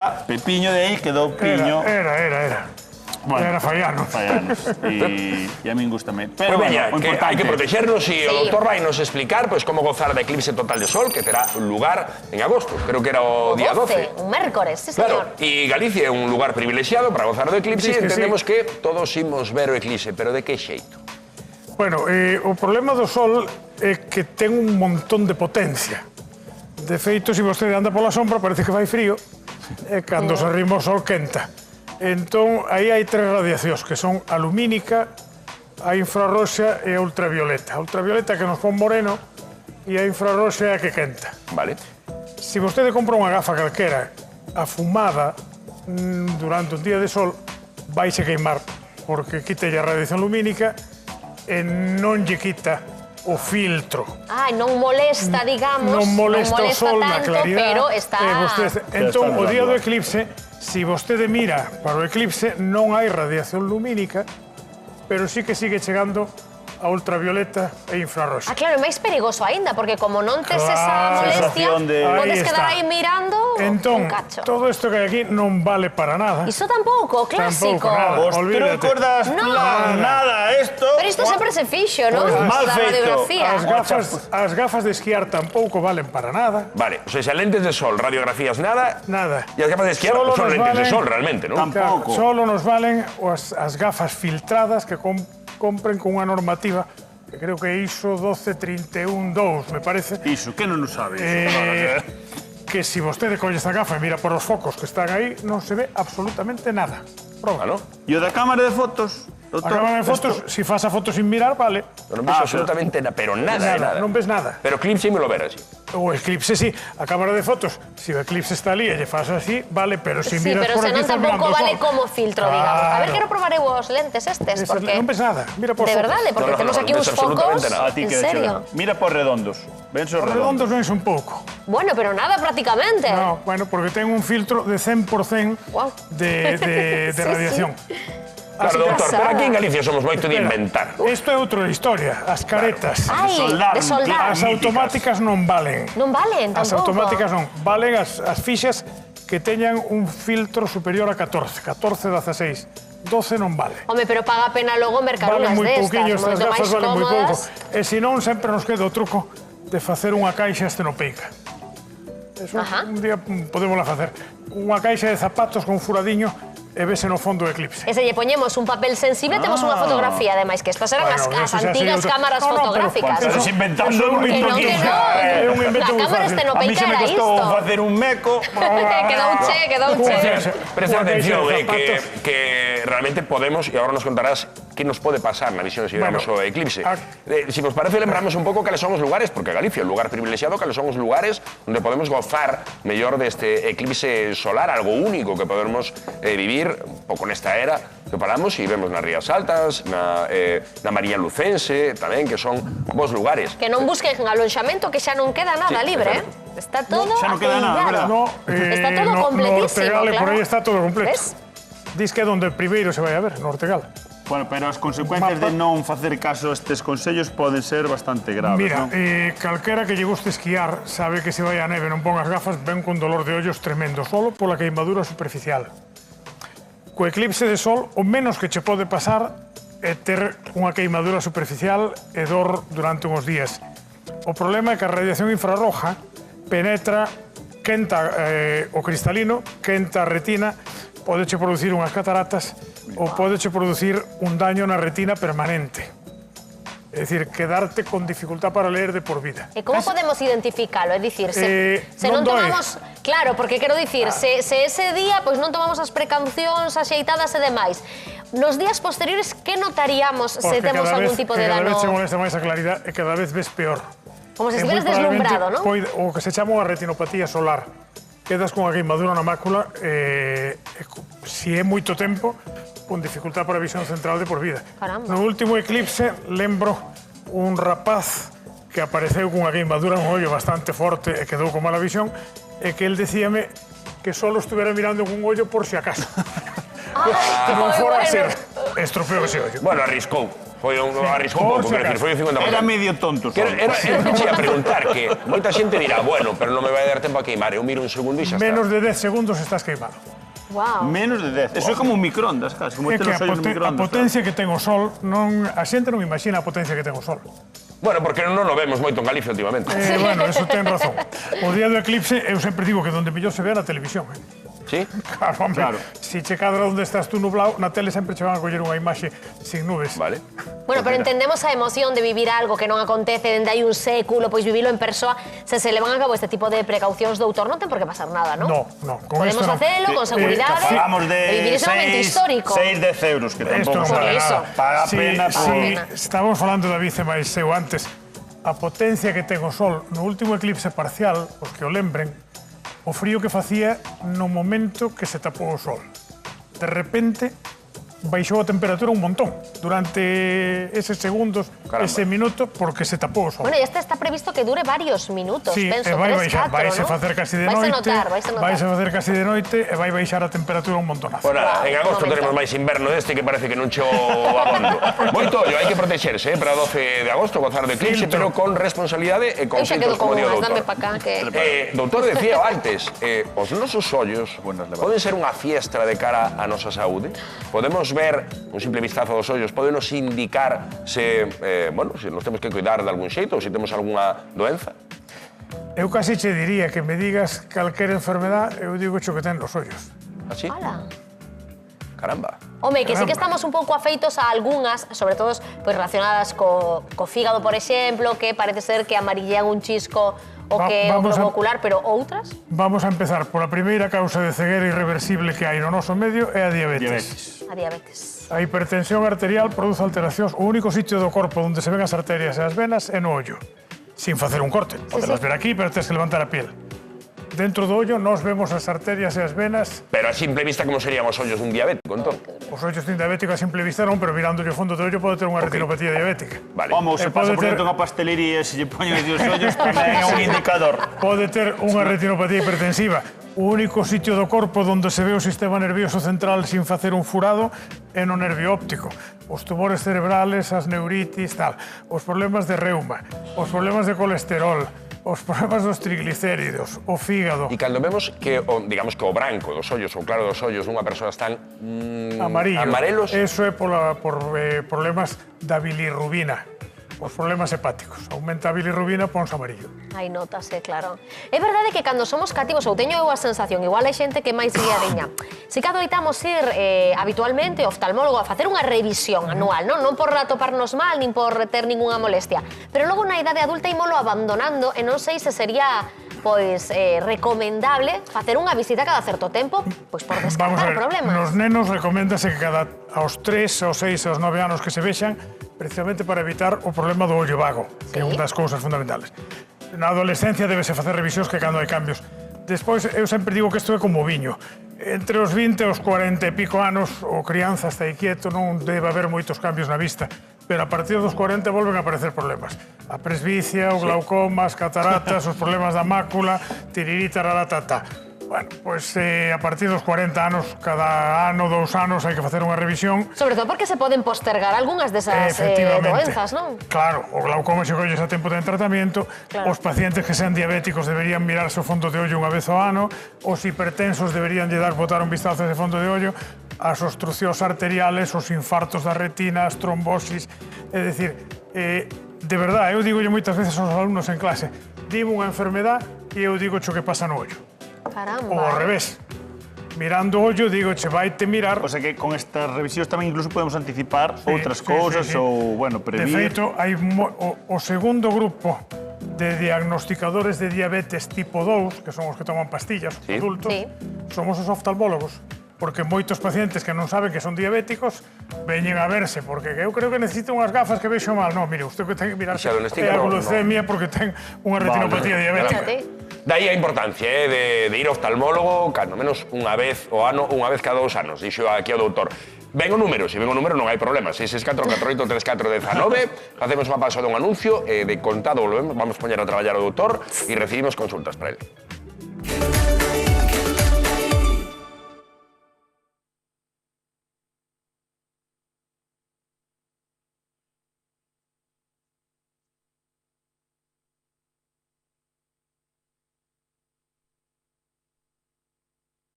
Pepiño de aí quedou piño. Era. Bueno, era Fallanos. E a min gustame. Pues veña, que hai que protegernos e o doutor vai nos explicar como gozar da eclipse total de sol que terá lugar en agosto. Creo que era o día 12. Un mércores, sí, Claro, señor. e Galicia é un lugar privilexiado para gozar do eclipse e entendemos que todos imos ver o eclipse, pero de que xeito? Bueno, o problema do sol é que ten un montón de potencia. De feito, se vostede anda pola sombra, parece que vai frío, e cando se arrima o sol quenta. Entón, aí hai tres radiacións, que son a lumínica, a infrarroxa e a ultravioleta. A ultravioleta que nos pon moreno e a infrarroxa é a que quenta. Vale. Se vostede compra unha gafa calquera afumada durante un día de sol, vaise queimar, porque quita a radiación lumínica e non lle quita o filtro. Non molesta, digamos. Non molesta o sol na tanto, claridade. pero está... Entón, o día do eclipse, se vostede mira para o eclipse, non hai radiación lumínica, pero sí que sigue chegando a ultravioleta e infrarroxa. Claro, é máis perigoso aínda, porque como non tes esa molestia, podes quedar aí mirando entón, un cacho. Todo isto que hai aquí non vale para nada. Iso tampouco, clásico. Tampouco, nada. Os trucos das nada, esto... Pero isto sempre se fixo, non? mal Da feito. radiografía. As gafas de esquiar tampouco valen para nada. Vale, o sea, lentes de sol, radiografías nada. Nada. E as gafas de esquiar son lentes de sol realmente, non? Tampouco. Solo nos valen as gafas filtradas que compren con unha normativa que creo que é ISO 12312, me parece. Iso, que non o sabes? Que se vostede colle esta gafa e mira por os focos que están aí, non se ve absolutamente nada. Proba. ¿no? E o da cámara de fotos? A cámara de fotos, se faz a foto sin mirar, vale. Non ves absolutamente nada, pero nada. Non ves nada. Pero eclipse me lo ver así. O eclipse, sí. A cámara de fotos, se o eclipse está ali e lle faz así, vale, pero se Sí, miras pero por aquí... senón tampouco vale como filtro, digamos. A ver, quero probar os lentes estes, porque... Non ves nada, mira por De focos. verdade, porque temos aquí uns focos... En serio. Mira por redondos. Ven Os redondos ven un pouco. Bueno, pero nada prácticamente. No, bueno, porque ten un filtro de 100% de radiación. Claro, doutor, pero aquí en Galicia somos moito de inventar. Isto é outra historia, as caretas. De soldar. As automáticas non valen. Non valen, tampouco. As automáticas non. Valen as fixas que teñan un filtro superior a 14, 16. 12 non vale. Home, pero paga pena logo mercar Valen unhas moi destas, pouquiño, estas moito máis gafas valen moi pouco. cómodas. E senón sempre nos queda o truco de facer unha caixa estenopeica. Eso un día podémola facer. Unha caixa de zapatos con furadiño e vese no fondo do eclipse. E se lle poñemos un papel sensible, temos unha fotografía, ademais, que estas eran as antigas cámaras fotográficas. Estás inventando un Que non, que É un non. invento moi La cámara fácil. A mí estenopeica se me era costou isto. facer un meco. Quedouche. Presta atención, zapatos. que realmente podemos, e agora nos contarás que nos pode pasar na visión se vemos o eclipse. Si vos parece, lembramos un pouco cales son os lugares, porque Galicia é un lugar privilexiado, cales son os lugares onde podemos gozar mellor deste eclipse solar, algo único que podemos vivir un pouco nesta era que falamos e vemos nas Rías Altas, na María Lucense, tamén, que son bons lugares. Que non busquen alonxamento, que xa non queda nada libre, Está todo xa non queda nada, verdad? Está todo completísimo, no Ortegal, por claro. aí está todo completo. Ves? Diz que é onde primeiro se vai a ver, no Ortegal. Bueno, pero as consecuencias de non facer caso a estes consellos poden ser bastante graves, Mira, non? calquera que lle guste esquiar sabe que se vai a neve non pongas gafas ven con dolor de ollos tremendo, solo pola queimadura superficial. Co eclipse de sol, o menos que che pode pasar é ter unha queimadura superficial e dor durante uns días. O problema é que a radiación infrarroja penetra, quenta o cristalino, quenta a retina, podeche producir unhas cataratas ou podeche producir un daño na retina permanente. É dicir, quedarte con dificultad para ler de por vida. E como podemos identificalo? É dicir, se non non doe. tomamos... Claro, porque quero dicir, se ese día pois non tomamos as precaucións axeitadas e demais, nos días posteriores, que notaríamos se temos algún tipo de Cada dano? vez se molesta máis a claridade e cada vez ves peor. Como se estiveras deslumbrado, non? O que se chama unha retinopatía solar. Quedas con a queimadura na mácula se é moito tempo, con dificultad para a visión central de por vida. Caramba. No último eclipse, lembro un rapaz que apareceu cunha queimadura en ollo bastante forte e quedou con mala visión, e que el decíame que solo estuvera mirando cun ollo por si acaso. Que non fora a ser. estropeou ese ollo. Bueno, arriscou. Arriscou pouco, quero dicir, foi un 50%. Era medio tonto. Era que che ia preguntar que moita xente dirá, bueno, pero non me vai dar tempo a queimar, eu miro un segundo e xa está. Menos de 10 segundos estás queimado. Wow. Menos de 10. Eso é como un microondas, casi. Como É ter que os ollos no a microondas. potencia que ten o sol, a xente non imagina a potencia que ten o sol. Bueno, porque non o vemos moito en Galicia últimamente. Bueno, eso ten razón. O día do eclipse, eu sempre digo que donde mellor se ve na televisión. Sí? Claro, hombre, si che cadra onde estás tú nublado, na tele sempre che van a coller unha imaxe sin nubes. Vale. Bueno, pero entendemos a emoción de vivir algo que non acontece dende hai un século, pois vivilo en persoa, se levan a cabo este tipo de precaucións, doutor, non ten por que pasar nada, non? No, con Podemos esto facelo con seguridade, Falamos de vivir ese momento histórico. 6-10 euros, que Esto tampouco non Por vale iso. nada. paga pena. Estábamos falando da Vice máis eu antes. A potencia que ten o sol no último eclipse parcial, os que o lembren, o frío que facía no momento que se tapou o sol. De repente, baixou a temperatura un montón durante eses segundos, ese minuto, porque se tapou o sol. Bueno, e este está previsto que dure varios minutos, Sí, penso, e vai 3, baixar, 4, vaise non? facer casi de Vaise noite, notar. vaise facer casi de noite e vai baixar a temperatura un montonazo. Bueno, en agosto momento. tenemos máis inverno deste que parece que non cheo abondo. Moito ollo, hai que protexerse, para 12 de agosto, gozar de eclipse, pero con responsabilidade e con Eu xa quedo filtros, con como digo o unhas, dame doutor. pa cá que... Doutor, decía antes, os nosos ollos poden ser unha fiestra de cara á nosa saúde? Podemos ver un simple vistazo dos ollos, podenos indicar se, se nos temos que cuidar de algún xeito ou se temos algunha doenza? Eu casi che diría que me digas calquera enfermedad, eu digo cho que ten los ollos. Así? Ala. Caramba. Home, que sí que estamos un pouco afeitos a algunhas, sobre todo pois, relacionadas co fígado, por exemplo, que parece ser que amarillean un chisco o que o globo ocular, pero outras? Vamos a empezar por a primeira causa de ceguera irreversible que hai no noso medio é a diabetes. A diabetes. A hipertensión arterial produce alteracións. O único sitio do corpo onde se ven as arterias e as venas é no ollo. Sin facer un corte. Podelas ver aquí, pero tens que levantar a piel. Dentro do ollo nos vemos as arterias e as venas. Pero a simple vista, como serían os ollos dun diabético, entón? Os ollos de un diabético a simple vista non, pero mirando o fondo do ollo pode ter unha retinopatía diabética. Vale. Vamos, se pasa por dentro unha pastelería e se lle poñen os ollos, tamén é un indicador. Pode ter unha retinopatía hipertensiva. O único sitio do corpo onde se ve o sistema nervioso central sin facer un furado é no nervio óptico. Os tumores cerebrales, as neuritis, tal. Os problemas de reuma, os problemas de colesterol, os problemas dos triglicéridos, o fígado. E cando vemos que, digamos que o branco dos ollos, o claro dos ollos dunha persoa están amarelos... Eso é por problemas da bilirrubina. Os problemas hepáticos. Aumenta a bilirrubina, ponse amarillo. Ai, notase, claro. É verdade que cando somos cativos, ou teño eu a sensación, igual hai xente que é máis guiadiña, si que adoitamos ir habitualmente ao oftalmólogo a facer unha revisión anual, non por atoparnos mal, nin por ter ningunha molestia, pero logo na idade adulta ímolo abandonando e non sei se sería pois recomendable facer unha visita cada certo tempo, pois por descartar problemas. Nos nenos recoméndase que cada aos 3, aos 6, aos 9 anos que se vexan, precisamente para evitar o problema do ollo vago, que é unha das cousas fundamentales. Na adolescencia debese facer revisións que cando hai cambios. Despois, eu sempre digo que isto é como o viño. Entre os 20 e os 40 e pico anos, o crianza está aí quieto, non debe haber moitos cambios na vista, pero a partir dos 40 volven a aparecer problemas. A presbicia, o glaucoma, as cataratas, os problemas da mácula, tiririta, raratata. Bueno, pois a partir dos 40 anos, cada ano, 2 anos, hai que facer unha revisión. Sobre todo porque se poden postergar algunhas desas doenzas, non? Claro, o glaucoma se colles a tempo de tratamento, os pacientes que sean diabéticos deberían mirarse o fondo de ollo unha vez ao ano, os hipertensos deberían botar un vistazo a ese fondo de ollo, as obstruccións arteriales, os infartos da retina, as trombosis, é dicir, de verdade, eu digo moitas veces aos alumnos en clase, dime unha enfermedad e eu digo cho que pasa no ollo. Caramba. Ou ao revés. Mirando o ollo, digo, che vaite mirar... O sea que con estas revisións tamén incluso podemos anticipar outras cousas ou, bueno, previr... De feito, hai o segundo grupo de diagnosticadores de diabetes tipo 2, que son os que toman pastillas, os adultos, somos os oftalmólogos. Porque moitos pacientes que non saben que son diabéticos veñen a verse, porque eu creo que necesito unhas gafas que vexo mal. Non, mire, usted que ten que mirarse a glucemia porque ten unha retinopatía diabética. Daí a importancia de ir ao oftalmólogo cando menos unha vez ao ano, unha vez cada 2 anos, dixo aquí o doutor. Ven o número, se ven o número non hai problema. 664-4834-19, facemos unha pausa dun anuncio, de contado vamos poñer a traballar o doutor e recibimos consultas para ele.